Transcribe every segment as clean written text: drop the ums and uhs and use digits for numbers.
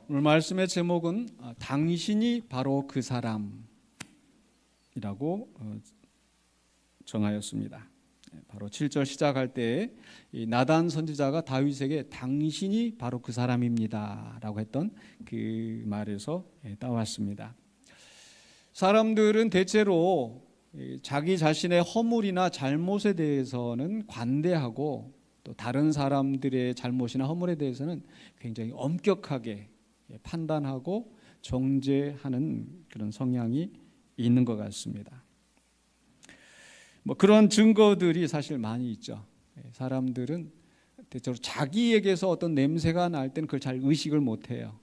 오늘 말씀의 제목은 당신이 바로 그 사람이라고 정하였습니다. 바로 7절 시작할 때 나단 선지자가 다윗에게 당신이 바로 그 사람입니다 라고 했던 그 말에서 따왔습니다. 사람들은 대체로 자기 자신의 허물이나 잘못에 대해서는 관대하고 또 다른 사람들의 잘못이나 허물에 대해서는 굉장히 엄격하게 판단하고 정죄하는 그런 성향이 있는 것 같습니다. 그런 증거들이 사실 많이 있죠. 사람들은 대체로 자기에게서 어떤 냄새가 날 때는 그걸 잘 의식을 못해요.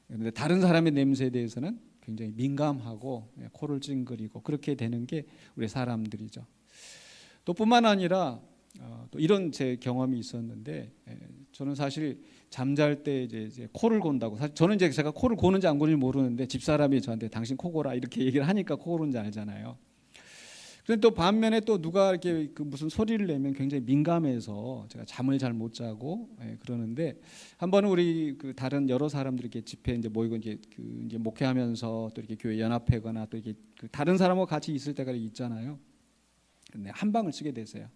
그런데 다른 사람의 냄새에 대해서는 굉장히 민감하고 코를 찡그리고 그렇게 되는 게 우리 사람들이죠. 또 뿐만 아니라 또 이런 제 경험이 있었는데, 저는 사실 잠잘 때 이제 코를 곤다고, 사실 저는 이제 제가 코를 고는지 안 고는지 모르는데 집사람이 저한테 당신 코 고라 이렇게 얘기를 하니까 코 고는지 알잖아요. 그런데 또 반면에 또 누가 이렇게 그 무슨 소리를 내면 굉장히 민감해서 제가 잠을 잘 못 자고 그러는데, 한 번은 우리 그 다른 여러 사람들이 이렇게 집회 이제 모이고 이제 목회하면서 또 이렇게 교회 연합회거나 또 이렇게 그 다른 사람하고 같이 있을 때가 있잖아요. 근데 한 방을 쓰게 되세요.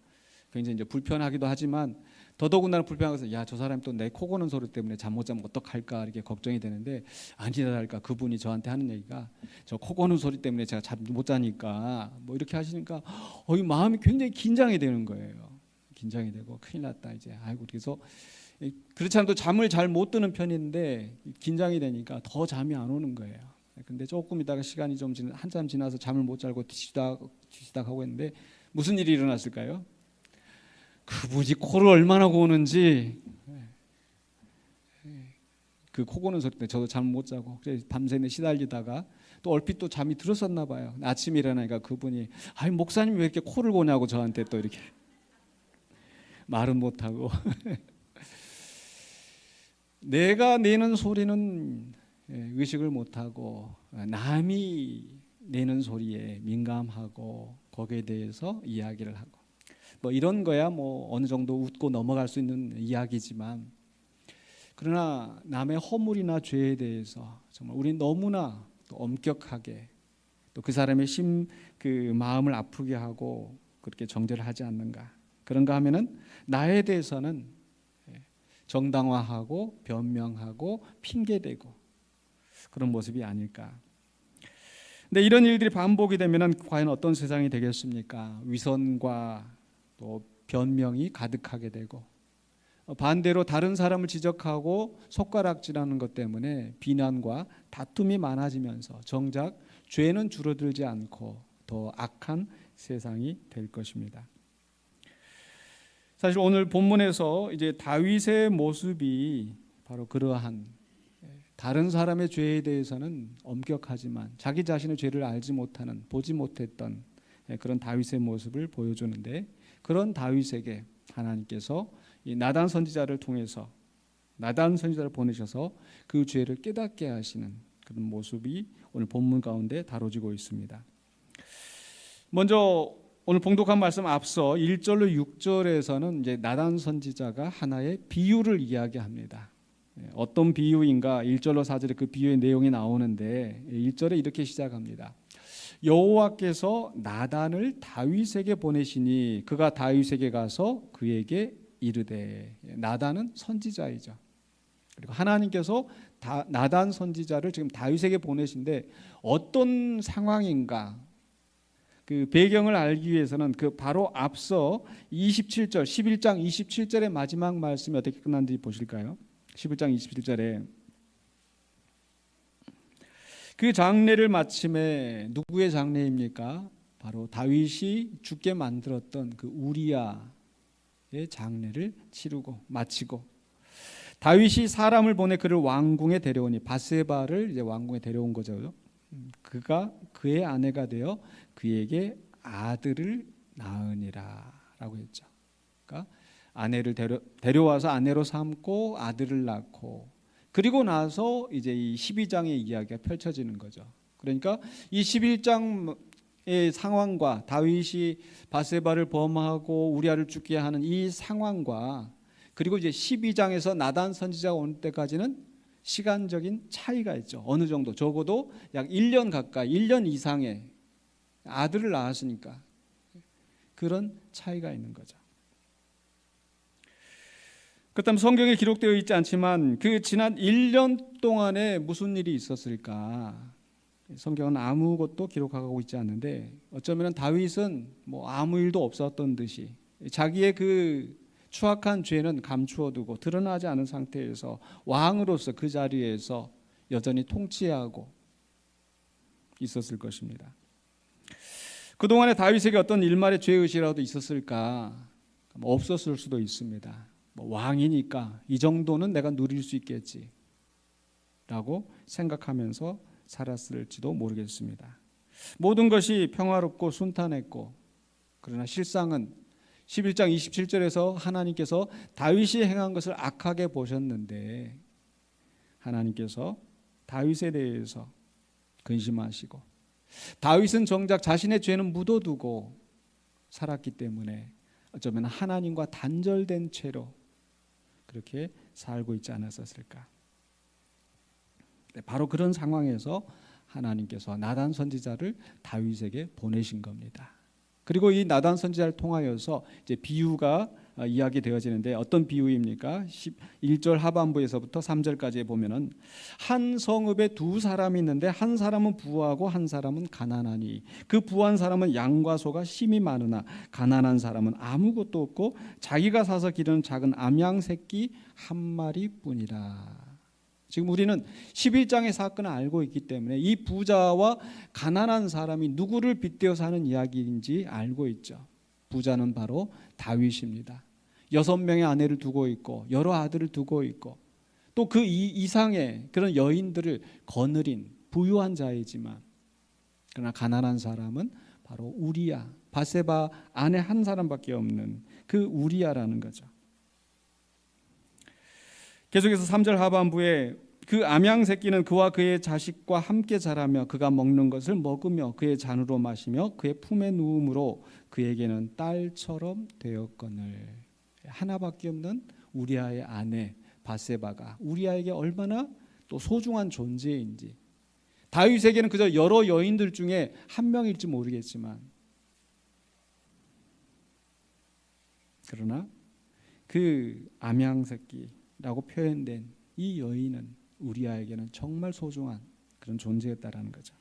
굉장히 이제 불편하기도 하지만 더더군다나 불편해서 야, 저 사람이 또 내 코 고는 소리 때문에 잠 못 자면 어떡할까 이렇게 걱정이 되는데, 아니다 할까 그분이 저한테 하는 얘기가 저 코 고는 소리 때문에 제가 잠 못 자니까 뭐 이렇게 하시니까 이 마음이 굉장히 긴장이 되는 거예요. 긴장이 되고 큰일 났다 이제. 아이고, 그래서 그렇지 않아도 잠을 잘 못 드는 편인데 긴장이 되니까 더 잠이 안 오는 거예요. 근데 조금 있다가 시간이 좀 한참 지나서 잠을 못 자고 뒤시닥 하고 했는데 무슨 일이 일어났을까요? 그분이 코를 얼마나 고는지, 그 코 고는 소리 때문에 저도 잠 못 자고 밤새내 시달리다가 또 얼핏 또 잠이 들었었나 봐요. 아침에 일어나니까 그분이 아니 목사님 왜 이렇게 코를 고냐고 저한테 또 이렇게 말은 못하고 내가 내는 소리는 의식을 못하고 남이 내는 소리에 민감하고 거기에 대해서 이야기를 하고 이런 거야 어느 정도 웃고 넘어갈 수 있는 이야기지만, 그러나 남의 허물이나 죄에 대해서 정말 우리는 너무나 또 엄격하게 또 그 사람의 그 마음을 아프게 하고 그렇게 정죄를 하지 않는가. 그런가 하면은 나에 대해서는 정당화하고 변명하고 핑계대고 그런 모습이 아닐까. 근데 이런 일들이 반복이 되면은 과연 어떤 세상이 되겠습니까? 위선과 또 변명이 가득하게 되고, 반대로 다른 사람을 지적하고 손가락질하는 것 때문에 비난과 다툼이 많아지면서 정작 죄는 줄어들지 않고 더 악한 세상이 될 것입니다. 사실 오늘 본문에서 이제 다윗의 모습이 바로 그러한 다른 사람의 죄에 대해서는 엄격하지만 자기 자신의 죄를 알지 못하는, 보지 못했던 그런 다윗의 모습을 보여주는데, 그런 다윗에게 하나님께서 이 나단 선지자를 통해서 나단 선지자를 보내셔서 그 죄를 깨닫게 하시는 그런 모습이 오늘 본문 가운데 다뤄지고 있습니다. 먼저 오늘 봉독한 말씀 앞서 1절로 6절에서는 이제 나단 선지자가 하나의 비유를 이야기합니다. 어떤 비유인가 1절로 4절에 그 비유의 내용이 나오는데, 1절에 이렇게 시작합니다. 여호와께서 나단을 다윗에게 보내시니 그가 다윗에게 가서 그에게 이르되. 나단은 선지자이죠. 그리고 하나님께서 나단 선지자를 지금 다윗에게 보내신데 어떤 상황인가, 그 배경을 알기 위해서는 그 바로 앞서 27절 11장 27절의 마지막 말씀이 어떻게 끝났는지 보실까요? 11장 27절에 그 장례를 마침에, 누구의 장례입니까? 바로 다윗이 죽게 만들었던 그 우리야의 장례를 치르고 마치고, 다윗이 사람을 보내 그를 왕궁에 데려오니, 바세바를 이제 왕궁에 데려온 거죠. 그가 그의 아내가 되어 그에게 아들을 낳으니라라고 했죠. 그러니까 아내를 데려와서 아내로 삼고 아들을 낳고, 그리고 나서 이제 이 12장의 이야기가 펼쳐지는 거죠. 그러니까 이 11장의 상황과 다윗이 바세바를 범하고 우리아를 죽게 하는 이 상황과, 그리고 이제 12장에서 나단 선지자가 올 때까지는 시간적인 차이가 있죠. 어느 정도 적어도 약 1년 가까이 1년 이상의 아들을 낳았으니까 그런 차이가 있는 거죠. 그렇다면 성경에 기록되어 있지 않지만 그 지난 1년 동안에 무슨 일이 있었을까? 성경은 아무것도 기록하고 있지 않는데 어쩌면 다윗은 뭐 아무 일도 없었던 듯이 자기의 그 추악한 죄는 감추어두고 드러나지 않은 상태에서 왕으로서 그 자리에서 여전히 통치하고 있었을 것입니다. 그동안에 다윗에게 어떤 일말의 죄의식이라도 있었을까? 없었을 수도 있습니다. 왕이니까 이 정도는 내가 누릴 수 있겠지 라고 생각하면서 살았을지도 모르겠습니다. 모든 것이 평화롭고 순탄했고 그러나 실상은 11장 27절에서 하나님께서 다윗이 행한 것을 악하게 보셨는데 하나님께서 다윗에 대해서 근심하시고 다윗은 정작 자신의 죄는 묻어두고 살았기 때문에 어쩌면 하나님과 단절된 채로 그렇게 살고 있지 않았었을까. 바로 그런 상황에서 하나님께서 나단 선지자를 다윗에게 보내신 겁니다. 그리고 이 나단 선지자를 통하여서 이제 비유가 이야기되어지는데 어떤 비유입니까? 1절 하반부에서부터 3절까지 보면은 한 성읍에 두 사람이 있는데 한 사람은 부하고 한 사람은 가난하니 그 부한 사람은 양과 소가 심히 많으나 가난한 사람은 아무것도 없고 자기가 사서 기르는 작은 암양 새끼 한 마리뿐이라. 지금 우리는 11장의 사건을 알고 있기 때문에 이 부자와 가난한 사람이 누구를 빗대어서 하는 이야기인지 알고 있죠. 부자는 바로 다윗입니다. 6명의 아내를 두고 있고 여러 아들을 두고 있고 또 그 이상의 그런 여인들을 거느린 부유한 자이지만 그러나 가난한 사람은 바로 우리야, 바세바 아내 한 사람밖에 없는 그 우리야라는 거죠. 계속해서 3절 하반부에 그 암양 새끼는 그와 그의 자식과 함께 자라며 그가 먹는 것을 먹으며 그의 잔으로 마시며 그의 품에 누움으로 그에게는 딸처럼 되었거늘. 하나밖에 없는 우리아의 아내 바세바가 우리아에게 얼마나 또 소중한 존재인지, 다윗에게는 그저 여러 여인들 중에 한 명일지 모르겠지만 그러나 그 암양 새끼라고 표현된 이 여인은 우리아에게는 정말 소중한 그런 존재였다라는 거죠.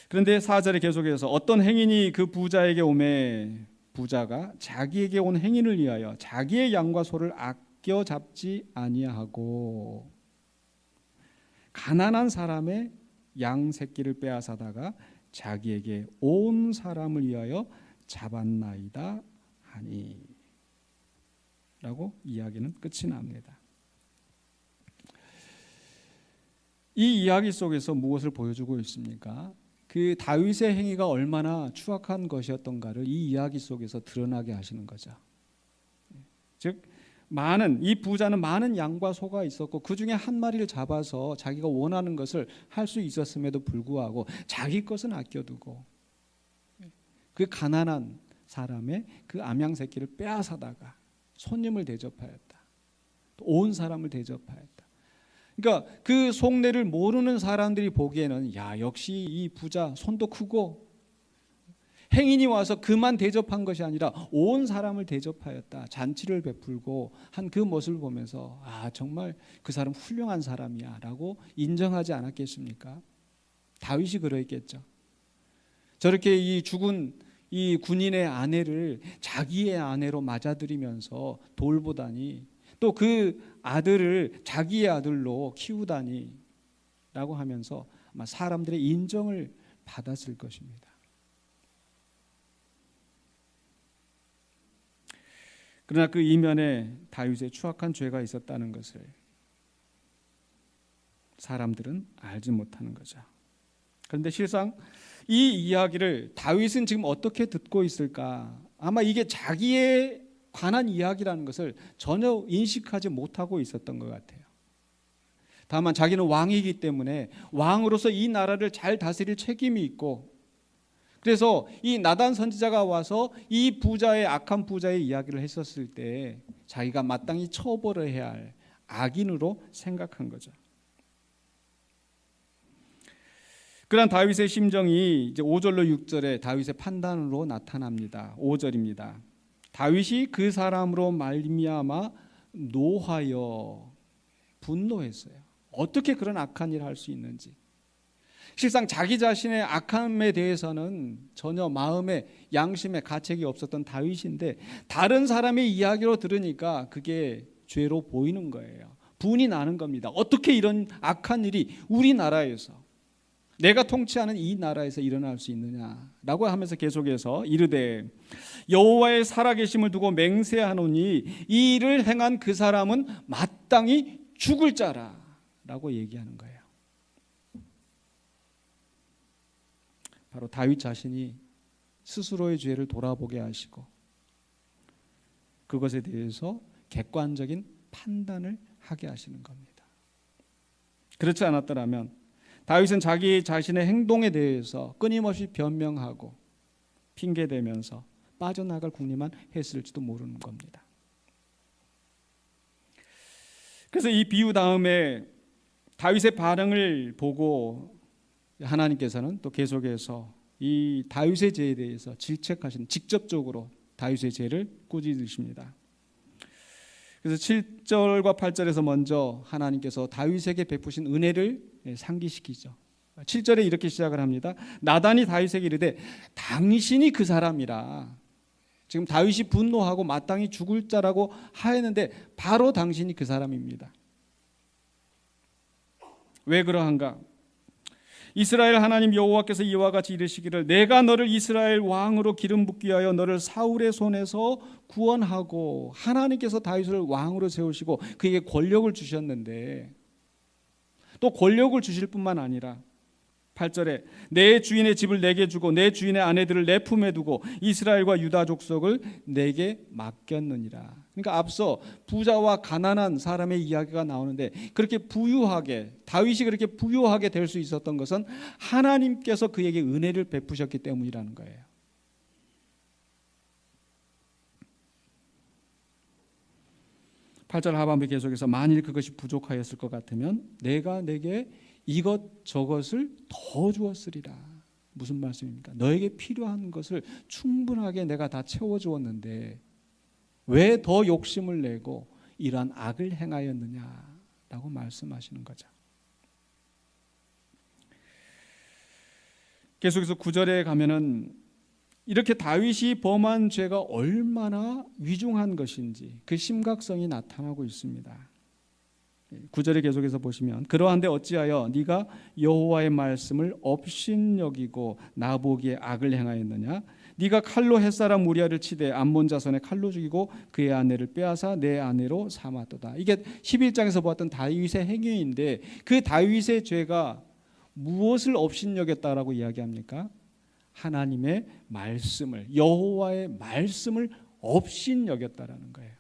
그런데 4절에 계속해서 어떤 행인이 그 부자에게 오매 부자가 자기에게 온 행인을 위하여 자기의 양과 소를 아껴 잡지 아니하고 가난한 사람의 양 새끼를 빼앗아다가 자기에게 온 사람을 위하여 잡았나이다 하니 라고 이야기는 끝이 납니다. 이 이야기 속에서 무엇을 보여주고 있습니까? 그 다윗의 행위가 얼마나 추악한 것이었던가를 이 이야기 속에서 드러나게 하시는 거죠. 즉 이 부자는 많은 양과 소가 있었고 그 중에 한 마리를 잡아서 자기가 원하는 것을 할 수 있었음에도 불구하고 자기 것은 아껴두고 그 가난한 사람의 그 암양 새끼를 빼앗아다가 손님을 대접하였다. 또 온 사람을 대접하였다. 그러니까 그 속내를 모르는 사람들이 보기에는 야, 역시 이 부자 손도 크고 행인이 와서 그만 대접한 것이 아니라 온 사람을 대접하였다. 잔치를 베풀고 한 그 모습을 보면서 아, 정말 그 사람 훌륭한 사람이야 라고 인정하지 않았겠습니까? 다윗이 그러했겠죠. 저렇게 이 죽은 이 군인의 아내를 자기의 아내로 맞아들이면서 돌보다니 또 그 아들을 자기의 아들로 키우다니 라고 하면서 아마 사람들의 인정을 받았을 것입니다. 그러나 그 이면에 다윗의 추악한 죄가 있었다는 것을 사람들은 알지 못하는 거죠. 그런데 실상 이 이야기를 다윗은 지금 어떻게 듣고 있을까? 아마 이게 자기에 관한 이야기라는 것을 전혀 인식하지 못하고 있었던 것 같아요. 다만 자기는 왕이기 때문에 왕으로서 이 나라를 잘 다스릴 책임이 있고, 그래서 이 나단 선지자가 와서 이 부자의 악한 부자의 이야기를 했었을 때 자기가 마땅히 처벌을 해야 할 악인으로 생각한 거죠. 그러한 다윗의 심정이 이제 5절로 6절에 다윗의 판단으로 나타납니다. 5절입니다. 다윗이 그 사람으로 말미암아 노하여 분노했어요. 어떻게 그런 악한 일을 할 수 있는지. 실상 자기 자신의 악함에 대해서는 전혀 마음에 양심에 가책이 없었던 다윗인데 다른 사람의 이야기로 들으니까 그게 죄로 보이는 거예요. 분이 나는 겁니다. 어떻게 이런 악한 일이 우리나라에서, 내가 통치하는 이 나라에서 일어날 수 있느냐라고 하면서 계속해서 이르되 여호와의 살아계심을 두고 맹세하노니 이 일을 행한 그 사람은 마땅히 죽을 자라라고 얘기하는 거예요. 바로 다윗 자신이 스스로의 죄를 돌아보게 하시고 그것에 대해서 객관적인 판단을 하게 하시는 겁니다. 그렇지 않았더라면 다윗은 자기 자신의 행동에 대해서 끊임없이 변명하고 핑계대면서 빠져나갈 궁리만 했을지도 모르는 겁니다. 그래서 이 비유 다음에 다윗의 반응을 보고 하나님께서는 또 계속해서 이 다윗의 죄에 대해서 질책하시는, 직접적으로 다윗의 죄를 꾸짖으십니다. 그래서 7절과 8절에서 먼저 하나님께서 다윗에게 베푸신 은혜를 상기시키죠. 7절에 이렇게 시작을 합니다. 나단이 다윗에게 이르되 당신이 그 사람이라. 지금 다윗이 분노하고 마땅히 죽을 자라고 하였는데 바로 당신이 그 사람입니다. 왜 그러한가? 이스라엘 하나님 여호와께서 이와 같이 이르시기를 내가 너를 이스라엘 왕으로 기름 붓기 위하여 너를 사울의 손에서 구원하고, 하나님께서 다윗을 왕으로 세우시고 그에게 권력을 주셨는데 또 권력을 주실 뿐만 아니라 8절에 내 주인의 집을 내게 주고 내 주인의 아내들을 내 품에 두고 이스라엘과 유다 족속을 내게 맡겼느니라. 그러니까 앞서 부자와 가난한 사람의 이야기가 나오는데 그렇게 부유하게, 다윗이 그렇게 부유하게 될 수 있었던 것은 하나님께서 그에게 은혜를 베푸셨기 때문이라는 거예요. (8절) 하반부에 계속해서 만일 그것이 부족하였을 것 같으면 내가 내게 이것 저것을 더 주었으리라. 무슨 말씀입니까? 너에게 필요한 것을 충분하게 내가 다 채워주었는데 왜 더 욕심을 내고 이러한 악을 행하였느냐라고 말씀하시는 거죠. 계속해서 9절에 가면은 이렇게 다윗이 범한 죄가 얼마나 위중한 것인지 그 심각성이 나타나고 있습니다. 9절에 계속해서 보시면 그러한데 어찌하여 네가 여호와의 말씀을 업신여기고 나보기에 악을 행하였느냐? 네가 칼로 햇사람 우리아를 치되 암몬 자손의 칼로 죽이고 그의 아내를 빼앗아 내 아내로 삼았도다. 이게 11장에서 보았던 다윗의 행위인데 그 다윗의 죄가 무엇을 업신여겼다라고 이야기합니까? 하나님의 말씀을, 여호와의 말씀을 업신여겼다라는 거예요.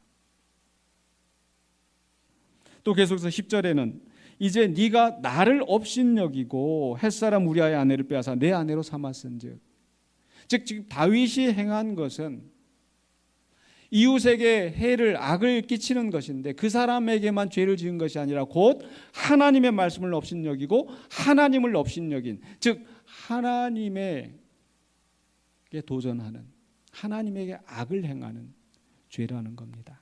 또 계속해서 10절에는 이제 네가 나를 업신여기고 햇사람 우리아의 아내를 빼앗아 내 아내로 삼았은즉, 즉 지금 다윗이 행한 것은 이웃에게 해를, 악을 끼치는 것인데 그 사람에게만 죄를 지은 것이 아니라 곧 하나님의 말씀을 업신여기고 하나님을 업신여긴, 즉 하나님에게 도전하는, 하나님에게 악을 행하는 죄라는 겁니다.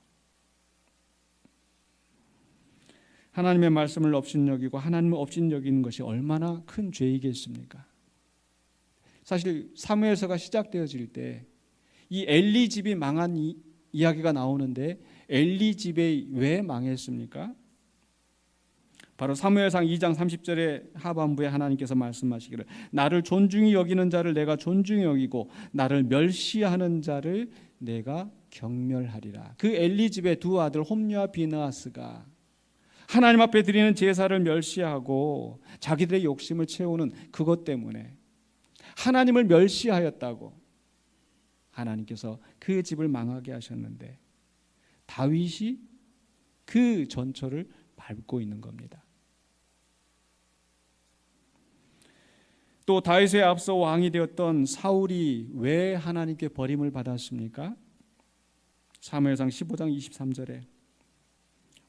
하나님의 말씀을 업신여기고 하나님을 업신여기는 것이 얼마나 큰 죄이겠습니까? 사실 사무엘서가 시작되어질 때 이 엘리 집이 망한 이야기가 나오는데 엘리 집이 왜 망했습니까? 바로 사무엘상 2장 30절의 하반부에 하나님께서 말씀하시기를 나를 존중히 여기는 자를 내가 존중히 여기고 나를 멸시하는 자를 내가 경멸하리라. 그 엘리 집의 두 아들 홈리와 비느하스가 하나님 앞에 드리는 제사를 멸시하고 자기들의 욕심을 채우는 그것 때문에 하나님을 멸시하였다고 하나님께서 그 집을 망하게 하셨는데 다윗이 그 전초를 밟고 있는 겁니다. 또 다윗에 앞서 왕이 되었던 사울이 왜 하나님께 버림을 받았습니까? 사무엘상 15장 23절에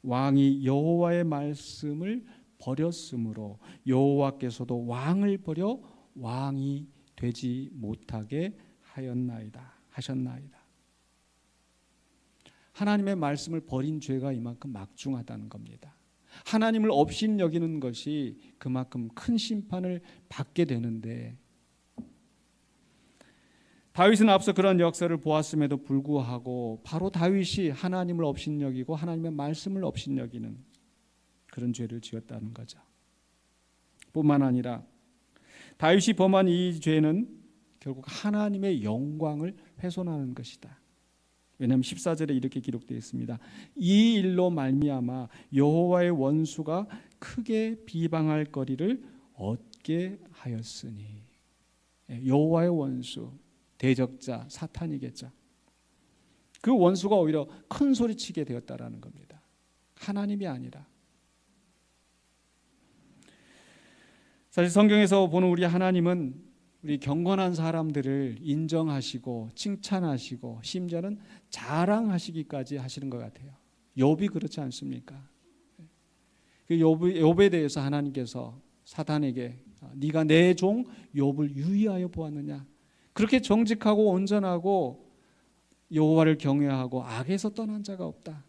왕이 여호와의 말씀을 버렸으므로 여호와께서도 왕을 버려 왕이 되지 못하게 하셨나이다. 하나님의 말씀을 버린 죄가 이만큼 막중하다는 겁니다. 하나님을 업신여기는 것이 그만큼 큰 심판을 받게 되는데, 다윗은 앞서 그런 역사를 보았음에도 불구하고 바로 다윗이 하나님을 업신여기고 하나님의 말씀을 업신여기는 그런 죄를 지었다는 거죠. 뿐만 아니라 다윗이 범한 이 죄는 결국 하나님의 영광을 훼손하는 것이다. 왜냐하면 14절에 이렇게 기록되어 있습니다. 이 일로 말미암아 여호와의 원수가 크게 비방할 거리를 얻게 하였으니. 여호와의 원수, 대적자, 사탄이겠죠. 그 원수가 오히려 큰 소리치게 되었다라는 겁니다. 하나님이 아니라. 사실 성경에서 보는 우리 하나님은 우리 경건한 사람들을 인정하시고 칭찬하시고 심지어는 자랑하시기까지 하시는 것 같아요. 욥이 그렇지 않습니까? 그 욥에 대해서 하나님께서 사탄에게 네가 내 종 욥을 유의하여 보았느냐? 그렇게 정직하고 온전하고 여호와를 경외하고 악에서 떠난 자가 없다.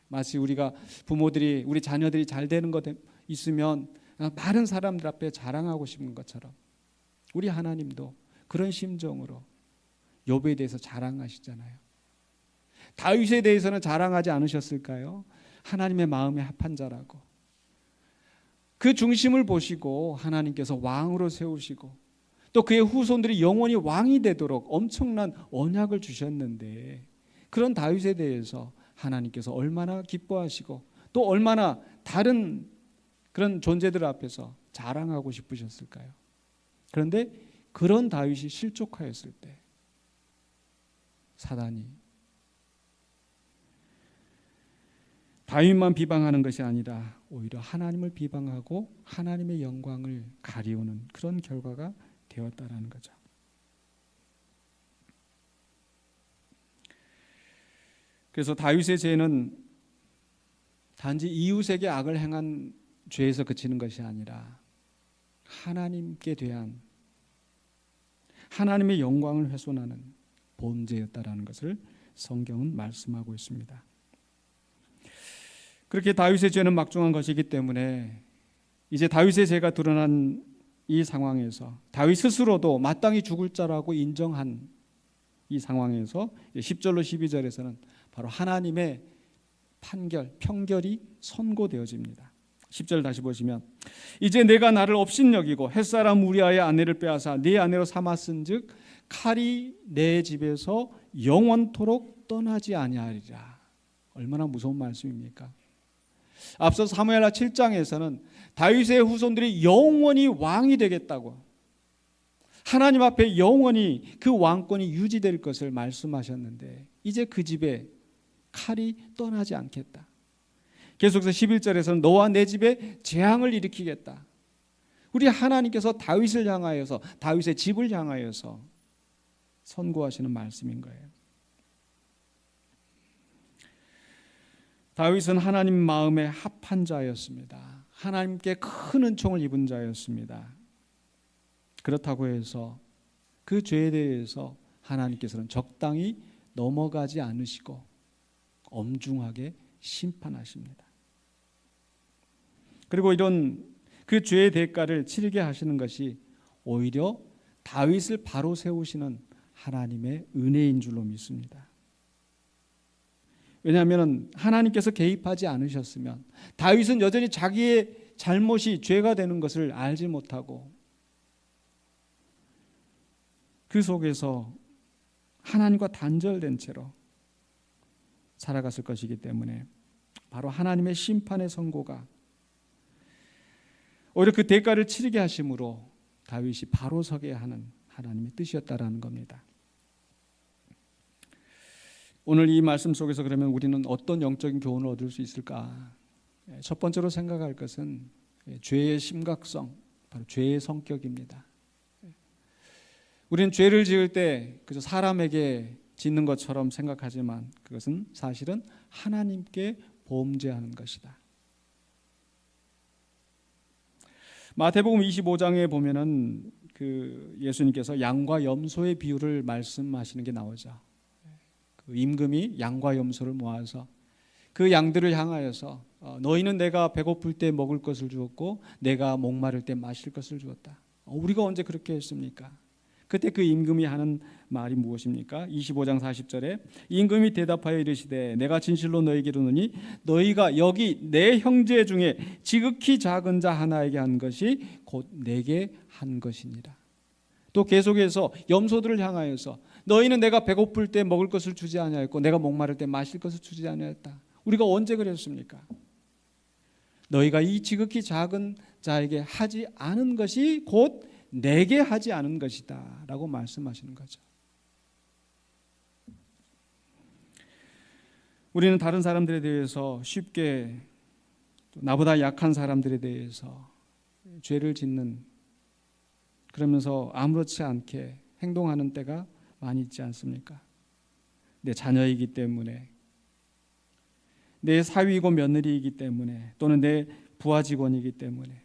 마치 우리가 부모들이 우리 자녀들이 잘 되는 것 있으면 많은 사람들 앞에 자랑하고 싶은 것처럼 우리 하나님도 그런 심정으로 욥에 대해서 자랑하시잖아요. 다윗에 대해서는 자랑하지 않으셨을까요? 하나님의 마음에 합한 자라고. 그 중심을 보시고 하나님께서 왕으로 세우시고 또 그의 후손들이 영원히 왕이 되도록 엄청난 언약을 주셨는데, 그런 다윗에 대해서 하나님께서 얼마나 기뻐하시고 또 얼마나 다른 그런 존재들 앞에서 자랑하고 싶으셨을까요? 그런데 그런 다윗이 실족하였을 때 사단이 다윗만 비방하는 것이 아니라 오히려 하나님을 비방하고 하나님의 영광을 가리우는 그런 결과가 되었다라는 거죠. 그래서 다윗의 죄는 단지 이웃에게 악을 행한 죄에서 그치는 것이 아니라 하나님께 대한 하나님의 영광을 훼손하는 범죄였다라는 것을 성경은 말씀하고 있습니다. 그렇게 다윗의 죄는 막중한 것이기 때문에 이제 다윗의 죄가 드러난 이 상황에서 다윗 스스로도 마땅히 죽을 자라고 인정한 이 상황에서 10절로 12절에서는 바로 하나님의 평결이 선고되어집니다. 10절 다시 보시면, 이제 내가 나를 업신여기고 햇사람 우리아의 아내를 빼앗아 네 아내로 삼았은즉 칼이 내 집에서 영원토록 떠나지 아니하리라. 얼마나 무서운 말씀입니까? 앞서 사무엘하 7장에서는 다윗의 후손들이 영원히 왕이 되겠다고, 하나님 앞에 영원히 그 왕권이 유지될 것을 말씀하셨는데 이제 그 집에 칼이 떠나지 않겠다. 계속해서 11절에서는 너와 내 집에 재앙을 일으키겠다. 우리 하나님께서 다윗을 향하여서, 다윗의 집을 향하여서 선고하시는 말씀인 거예요. 다윗은 하나님 마음에 합한 자였습니다. 하나님께 큰 은총을 입은 자였습니다. 그렇다고 해서 그 죄에 대해서 하나님께서는 적당히 넘어가지 않으시고 엄중하게 심판하십니다. 그리고 이런 그 죄의 대가를 치르게 하시는 것이 오히려 다윗을 바로 세우시는 하나님의 은혜인 줄로 믿습니다. 왜냐하면 하나님께서 개입하지 않으셨으면 다윗은 여전히 자기의 잘못이 죄가 되는 것을 알지 못하고 그 속에서 하나님과 단절된 채로 살아갔을 것이기 때문에 바로 하나님의 심판의 선고가 오히려 그 대가를 치르게 하심으로 다윗이 바로 서게 하는 하나님의 뜻이었다라는 겁니다. 오늘 이 말씀 속에서 그러면 우리는 어떤 영적인 교훈을 얻을 수 있을까? 첫 번째로 생각할 것은 죄의 심각성, 바로 죄의 성격입니다. 우리는 죄를 지을 때 그저 사람에게 짓는 것처럼 생각하지만 그것은 사실은 하나님께 범죄하는 것이다. 마태복음 25장에 보면은 그 예수님께서 양과 염소의 비유를 말씀하시는 게 나오죠. 그 임금이 양과 염소를 모아서 그 양들을 향하여서 너희는 내가 배고플 때 먹을 것을 주었고 내가 목마를 때 마실 것을 주었다. 우리가 언제 그렇게 했습니까? 그때 그 임금이 하는 말이 무엇입니까? 25장 40절에 임금이 대답하여 이르시되 내가 진실로 너희에게 이르노니 너희가 여기 내 형제 중에 지극히 작은 자 하나에게 한 것이 곧 내게 한 것이니라. 또 계속해서 염소들을 향하여서 너희는 내가 배고플 때 먹을 것을 주지 아니하였고 내가 목마를 때 마실 것을 주지 아니하였다. 우리가 언제 그랬습니까? 너희가 이 지극히 작은 자에게 하지 않은 것이 곧 내게 하지 않은 것이다 라고 말씀하시는 거죠. 우리는 다른 사람들에 대해서 쉽게 나보다 약한 사람들에 대해서 죄를 짓는, 그러면서 아무렇지 않게 행동하는 때가 많이 있지 않습니까? 내 자녀이기 때문에, 내 사위이고 며느리이기 때문에, 또는 내 부하 직원이기 때문에,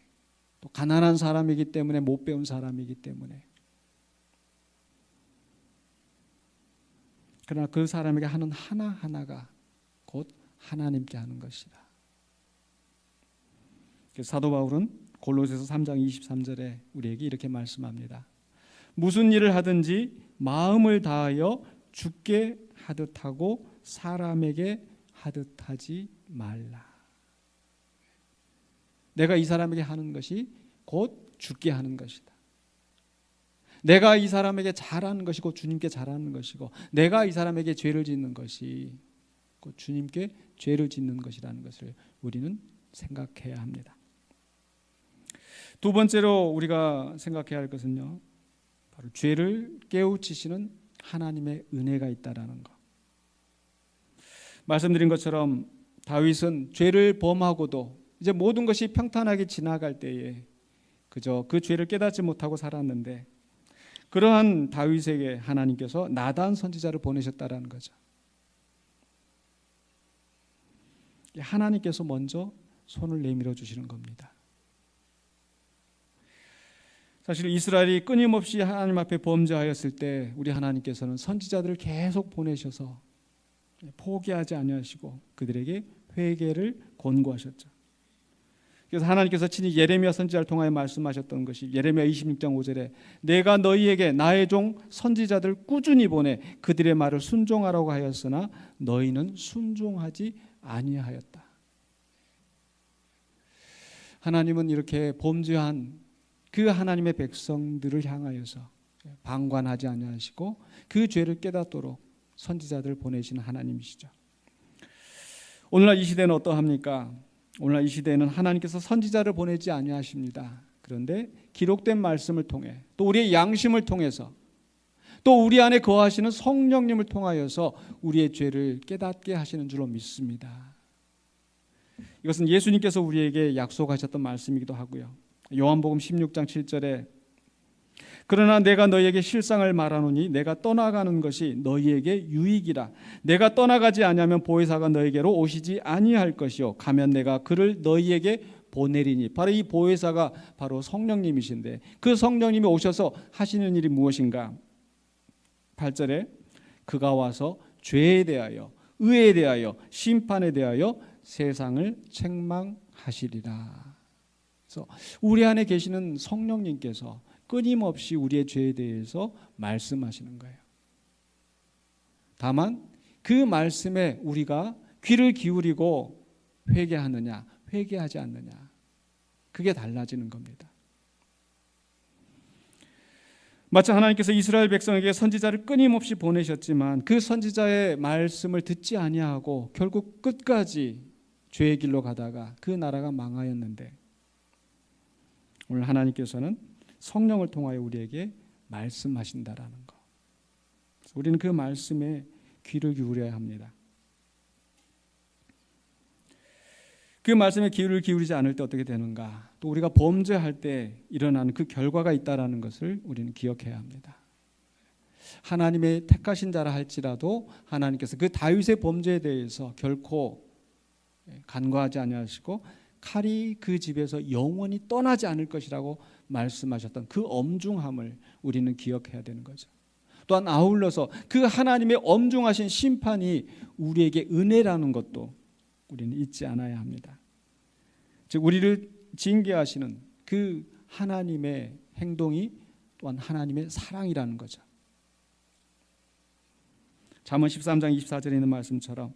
또 가난한 사람이기 때문에, 못 배운 사람이기 때문에. 그러나 그 사람에게 하는 하나하나가 곧 하나님께 하는 것이다. 사도 바울은 골로새서 3장 23절에 우리에게 이렇게 말씀합니다. 무슨 일을 하든지 마음을 다하여 주께 하듯 하고 사람에게 하듯 하지 말라. 내가 이 사람에게 하는 것이 곧 주께 하는 것이다. 내가 이 사람에게 잘하는 것이 곧 주님께 잘하는 것이고, 내가 이 사람에게 죄를 짓는 것이 곧 주님께 죄를 짓는 것이라는 것을 우리는 생각해야 합니다. 두 번째로 우리가 생각해야 할 것은요, 바로 죄를 깨우치시는 하나님의 은혜가 있다라는 것. 말씀드린 것처럼 다윗은 죄를 범하고도 이제 모든 것이 평탄하게 지나갈 때에 그저 그 죄를 깨닫지 못하고 살았는데, 그러한 다윗에게 하나님께서 나단 선지자를 보내셨다라는 거죠. 하나님께서 먼저 손을 내밀어 주시는 겁니다. 사실 이스라엘이 끊임없이 하나님 앞에 범죄하였을 때 우리 하나님께서는 선지자들을 계속 보내셔서 포기하지 아니하시고 그들에게 회개를 권고하셨죠. 그래서 하나님께서 친히 예레미야 선지자를 통하여 말씀하셨던 것이 예레미야 26장 5절에 내가 너희에게 나의 종 선지자들 꾸준히 보내 그들의 말을 순종하라고 하였으나 너희는 순종하지 아니하였다. 하나님은 이렇게 범죄한 그 하나님의 백성들을 향하여서 방관하지 아니하시고 그 죄를 깨닫도록 선지자들을 보내신 하나님이시죠. 오늘날 이 시대는 어떠합니까? 오늘날 이 시대에는 하나님께서 선지자를 보내지 아니하십니다. 그런데 기록된 말씀을 통해 또 우리의 양심을 통해서 또 우리 안에 거하시는 성령님을 통하여서 우리의 죄를 깨닫게 하시는 줄로 믿습니다. 이것은 예수님께서 우리에게 약속하셨던 말씀이기도 하고요. 요한복음 16장 7절에 그러나 내가 너희에게 실상을 말하노니 내가 떠나가는 것이 너희에게 유익이라. 내가 떠나가지 아니하면 보혜사가 너희에게로 오시지 아니할 것이요 가면 내가 그를 너희에게 보내리니. 바로 이 보혜사가 바로 성령님이신데 그 성령님이 오셔서 하시는 일이 무엇인가? 8절에 그가 와서 죄에 대하여 의에 대하여 심판에 대하여 세상을 책망하시리라. 그래서 우리 안에 계시는 성령님께서 끊임없이 우리의 죄에 대해서 말씀하시는 거예요. 다만 그 말씀에 우리가 귀를 기울이고 회개하느냐 회개하지 않느냐, 그게 달라지는 겁니다. 마치 하나님께서 이스라엘 백성에게 선지자를 끊임없이 보내셨지만 그 선지자의 말씀을 듣지 아니하고 결국 끝까지 죄의 길로 가다가 그 나라가 망하였는데, 오늘 하나님께서는 성령을 통하여 우리에게 말씀하신다라는 것. 우리는 그 말씀에 귀를 기울여야 합니다. 그 말씀에 귀를 기울이지 않을 때 어떻게 되는가? 또 우리가 범죄할 때 일어나는 그 결과가 있다라는 것을 우리는 기억해야 합니다. 하나님의 택하신 자라 할지라도 하나님께서 그 다윗의 범죄에 대해서 결코 간과하지 아니하시고 칼이 그 집에서 영원히 떠나지 않을 것이라고 말씀하셨던 그 엄중함을 우리는 기억해야 되는 거죠. 또한 아울러서 그 하나님의 엄중하신 심판이 우리에게 은혜라는 것도 우리는 잊지 않아야 합니다. 즉 우리를 징계하시는 그 하나님의 행동이 또한 하나님의 사랑이라는 거죠. 잠언 13장 24절에 있는 말씀처럼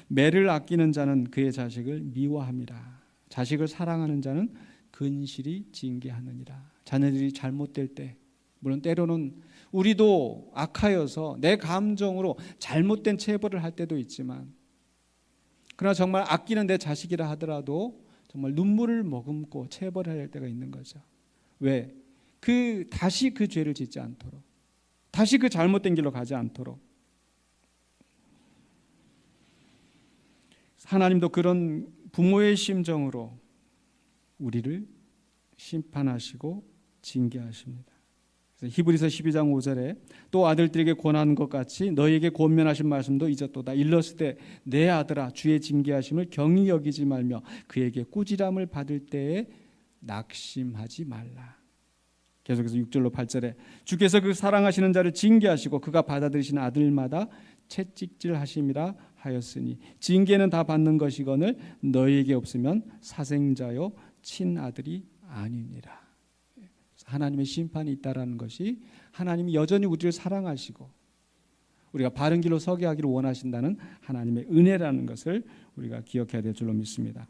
매를 아끼는 자는 그의 자식을 미워함이라. 자식을 사랑하는 자는 근실이 징계하느니라. 자녀들이 잘못될 때, 물론 때로는 우리도 악하여서 내 감정으로 잘못된 체벌을 할 때도 있지만, 그러나 정말 아끼는 내 자식이라 하더라도 정말 눈물을 머금고 체벌해야 할 때가 있는 거죠. 왜? 다시 그 죄를 짓지 않도록, 다시 그 잘못된 길로 가지 않도록. 하나님도 그런 부모의 심정으로 우리를 심판하시고 징계하십니다. 그래서 히브리서 12장 5절에 또 아들들에게 권하는 것 같이 너희에게 권면하신 말씀도 잊었도다. 일렀을 때 내 아들아 주의 징계하심을 경히 여기지 말며 그에게 꾸지람을 받을 때에 낙심하지 말라. 계속해서 6절로 8절에 주께서 그 사랑하시는 자를 징계하시고 그가 받아들이시는 아들마다 채찍질하심이라 하였으니 징계는 다 받는 것이거늘 너희에게 없으면 사생자요 친아들이 아니니라. 하나님의 심판이 있다라는 것이 하나님이 여전히 우리를 사랑하시고 우리가 바른 길로 서게 하기를 원하신다는 하나님의 은혜라는 것을 우리가 기억해야 될 줄로 믿습니다.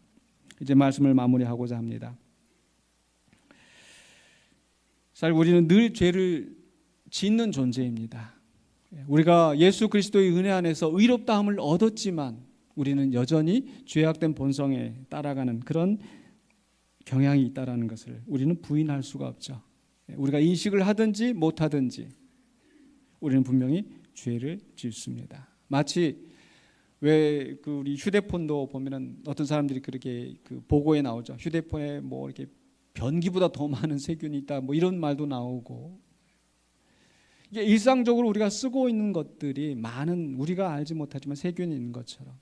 이제 말씀을 마무리하고자 합니다. 사실 우리는 늘 죄를 짓는 존재입니다. 우리가 예수 그리스도의 은혜 안에서 의롭다함을 얻었지만 우리는 여전히 죄악된 본성에 따라가는 그런 경향이 있다라는 것을 우리는 부인할 수가 없죠. 우리가 인식을 하든지 못하든지 우리는 분명히 죄를 짓습니다. 마치 왜 우리 휴대폰도 보면은 어떤 사람들이 그렇게 보고에 나오죠. 휴대폰에 뭐 이렇게 변기보다 더 많은 세균이 있다, 뭐 이런 말도 나오고. 이게 일상적으로 우리가 쓰고 있는 것들이 많은 우리가 알지 못하지만 세균이 있는 것처럼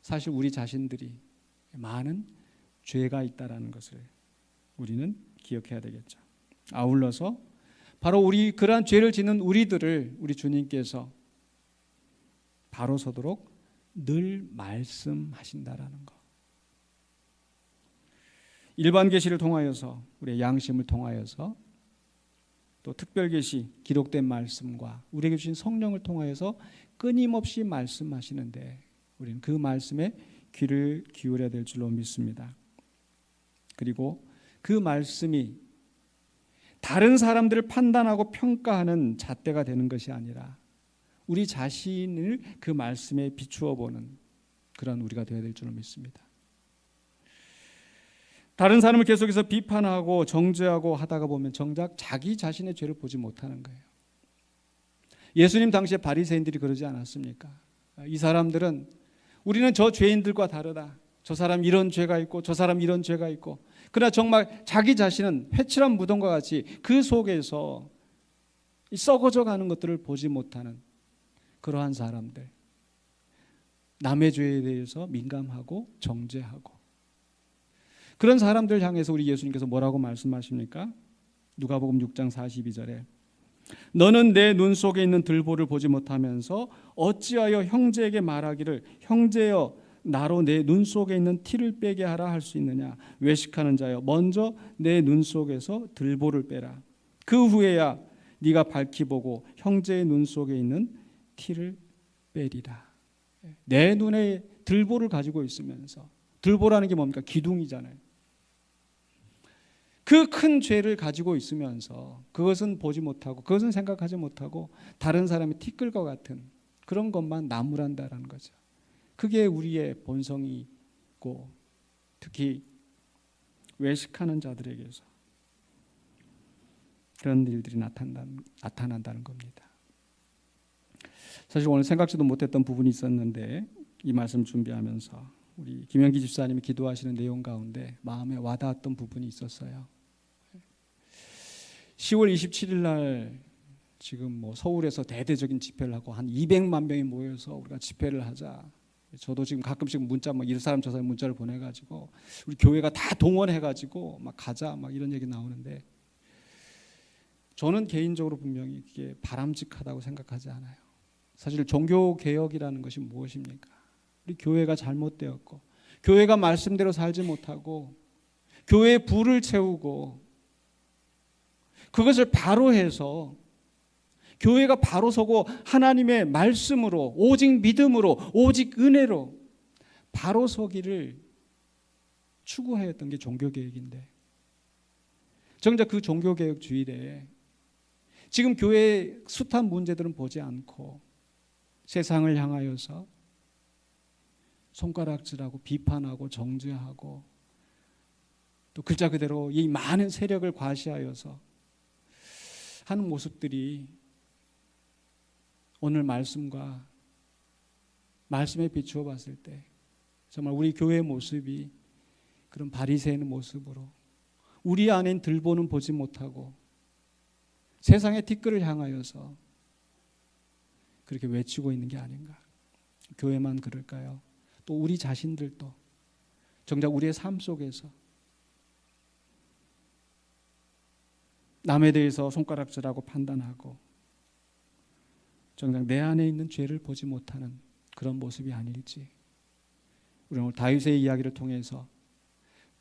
사실 우리 자신들이 많은 죄가 있다라는 것을 우리는 기억해야 되겠죠. 아울러서 바로 그러한 죄를 짓는 우리들을 우리 주님께서 바로 서도록 늘 말씀하신다라는 것. 일반 계시를 통하여서 우리의 양심을 통하여서 또 특별 계시 기록된 말씀과 우리에게 주신 성령을 통하여서 끊임없이 말씀하시는데 우리는 그 말씀에 귀를 기울여야 될 줄로 믿습니다. 그리고 그 말씀이 다른 사람들을 판단하고 평가하는 잣대가 되는 것이 아니라 우리 자신을 그 말씀에 비추어 보는 그런 우리가 되어야 될 줄로 믿습니다. 다른 사람을 계속해서 비판하고 정죄하고 하다가 보면 정작 자기 자신의 죄를 보지 못하는 거예요. 예수님 당시에 바리새인들이 그러지 않았습니까? 이 사람들은 우리는 저 죄인들과 다르다. 저 사람 이런 죄가 있고 저 사람 이런 죄가 있고, 그러나 정말 자기 자신은 회칠한 무덤과 같이 그 속에서 썩어져 가는 것들을 보지 못하는 그러한 사람들, 남의 죄에 대해서 민감하고 정죄하고, 그런 사람들 향해서 우리 예수님께서 뭐라고 말씀하십니까? 누가복음 6장 42절에 너는 내 눈 속에 있는 들보를 보지 못하면서 어찌하여 형제에게 말하기를 형제여 나로 내 눈 속에 있는 티를 빼게 하라 할 수 있느냐. 외식하는 자여 먼저 내 눈 속에서 들보를 빼라. 그 후에야 네가 밝히 보고 형제의 눈 속에 있는 티를 빼리라. 내 눈에 들보를 가지고 있으면서, 들보라는 게 뭡니까? 기둥이잖아요. 그 큰 죄를 가지고 있으면서 그것은 보지 못하고 그것은 생각하지 못하고 다른 사람의 티끌과 같은 그런 것만 나무란다라는 거죠. 그게 우리의 본성이고 특히 외식하는 자들에게서 그런 일들이 나타난다는 겁니다. 사실 오늘 생각지도 못했던 부분이 있었는데 이 말씀 준비하면서 우리 김영기 집사님이 기도하시는 내용 가운데 마음에 와닿았던 부분이 있었어요. 10월 27일 날 지금 서울에서 대대적인 집회를 하고 한 200만 명이 모여서 우리가 집회를 하자. 저도 지금 가끔씩 문자 막 이 사람 저 사람 문자를 보내가지고 우리 교회가 다 동원해가지고 막 가자 막 이런 얘기 나오는데 저는 개인적으로 분명히 그게 바람직하다고 생각하지 않아요. 사실 종교 개혁이라는 것이 무엇입니까? 우리 교회가 잘못되었고 교회가 말씀대로 살지 못하고 교회의 불을 채우고 그것을 바로 해서 교회가 바로 서고 하나님의 말씀으로 오직 믿음으로 오직 은혜로 바로 서기를 추구하였던 게 종교개혁인데 정작 그 종교개혁 주일에 지금 교회의 숱한 문제들은 보지 않고 세상을 향하여서 손가락질하고 비판하고 정죄하고 또 글자 그대로 이 많은 세력을 과시하여서 하는 모습들이 오늘 말씀과 말씀에 비추어 봤을 때 정말 우리 교회의 모습이 그런 바리새인의 모습으로 우리 안엔 들보는 보지 못하고 세상의 티끌을 향하여서 그렇게 외치고 있는 게 아닌가. 교회만 그럴까요? 또 우리 자신들도 정작 우리의 삶 속에서 남에 대해서 손가락질하고 판단하고 정작 내 안에 있는 죄를 보지 못하는 그런 모습이 아닐지. 우리 오늘 다윗의 이야기를 통해서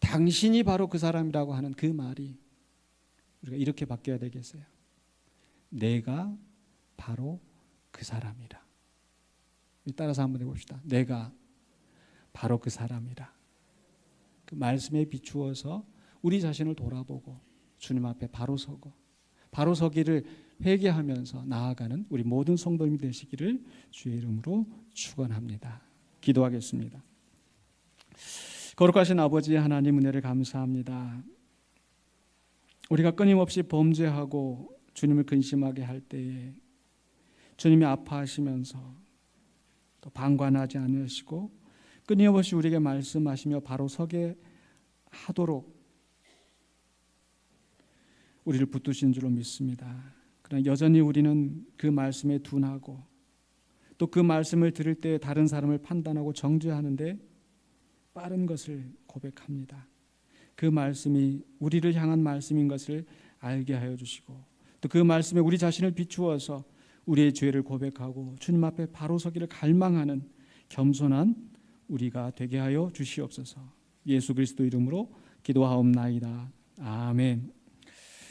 당신이 바로 그 사람이라고 하는 그 말이 우리가 이렇게 바뀌어야 되겠어요. 내가 바로 그 사람이라. 따라서 한번 해봅시다. 내가 바로 그 사람이라. 그 말씀에 비추어서 우리 자신을 돌아보고 주님 앞에 바로 서고 바로 서기를 회개하면서 나아가는 우리 모든 성도님이 되시기를 주의 이름으로 축원합니다. 기도하겠습니다. 거룩하신 아버지 하나님 은혜를 감사합니다. 우리가 끊임없이 범죄하고 주님을 근심하게 할 때에 주님이 아파하시면서 또 방관하지 않으시고 끊임없이 우리에게 말씀하시며 바로 서게 하도록 우리를 붙드신 줄로 믿습니다. 그러나 여전히 우리는 그 말씀에 둔하고 또 그 말씀을 들을 때 다른 사람을 판단하고 정죄하는데 빠른 것을 고백합니다. 그 말씀이 우리를 향한 말씀인 것을 알게 하여 주시고 또 그 말씀에 우리 자신을 비추어서 우리의 죄를 고백하고 주님 앞에 바로 서기를 갈망하는 겸손한 우리가 되게 하여 주시옵소서. 예수 그리스도 이름으로 기도하옵나이다. 아멘.